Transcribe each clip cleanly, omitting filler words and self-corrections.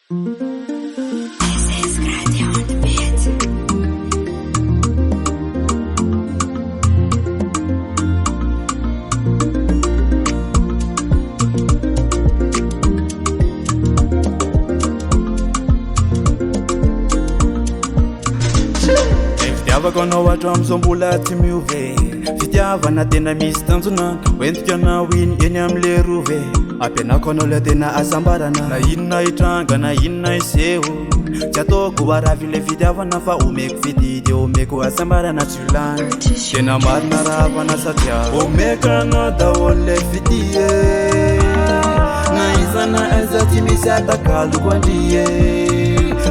Fitiavakanao hatramizao mbola tsy miove, fitiavana tena misy tanjona, hoentiko anao iny eny amile rove. Ampianako anao le tena asambarana, na inona hitranga na inona iseho, tsy ataoko aravy le fitiavana fa omeko fididy omeko asambarana tsy lany. Tena marina raha avana satria omeko anao daholo le fidie, na izana aiza tsy misy atakaloko andrie.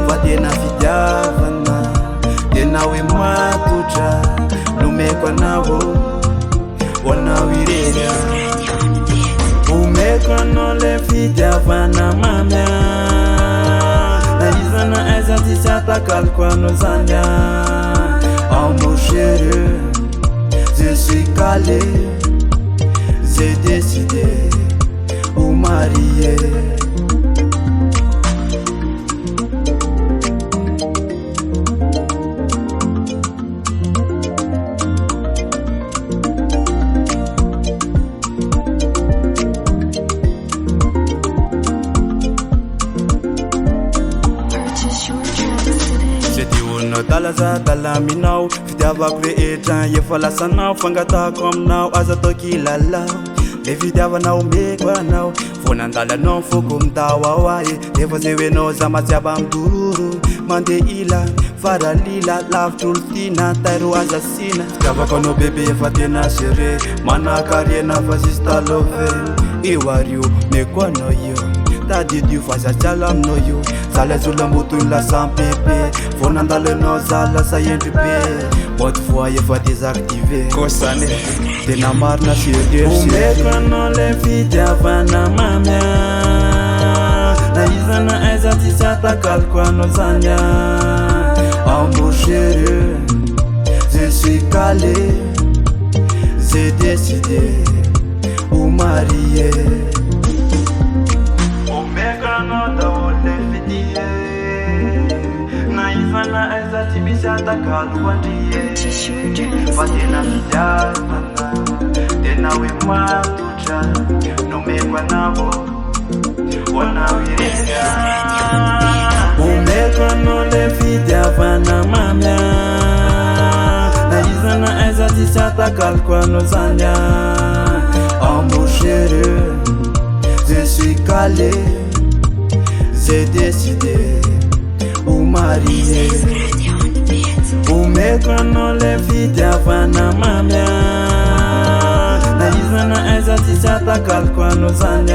Fa tena fitiavana tena hoe matotra, nomeko anao hoanao irery. Omeko anao le fitiavana mamia, na izana aiza tsy sy atakaloko anao zany. Oh mon chéri, je suis calé, j'ai décidé au marier. Dalaza dalaminao, fitiavako rehetra efa lasanao, fangatako aminao aza atao kilalao. Le fitiavanao omeko anao, vonandalanao foko mitao ao ae. Efa zay hoenao za matsiaba midororo, mande ila faralila lavitro olo tina tairo aza sina. Fitiavako anao bebe efa tena sere, manakariena fa sista love. Io ario meko anao io, tadidio fa zatsiala aminao io. Zala zola moto la sans pépé, vonandalanao zala sa endry be. Mode fois efa désactivé, kosane tena marina sérieux. Omeko anao le fitiavana mamia, na izana aiza tsy sy atakaloko anao zany. Oh mon chéri, je suis calé, j'ai décidé au marier. Omeko anao daholo le fidie, na izana aiza tsy misy atakaloko andrie. Fa tena fitiavana tena hoe matotra, nomeko anao hoanao irery. Omeko anao le fitiavana mamia, na izana aiza tsy sy atakaloko anao zany. Oh mon chéri, je suis calé, j'ai décidé au marier. Omeko anao le fitiavana mamia, na izana aiza tsy sy atakaloko anao zany.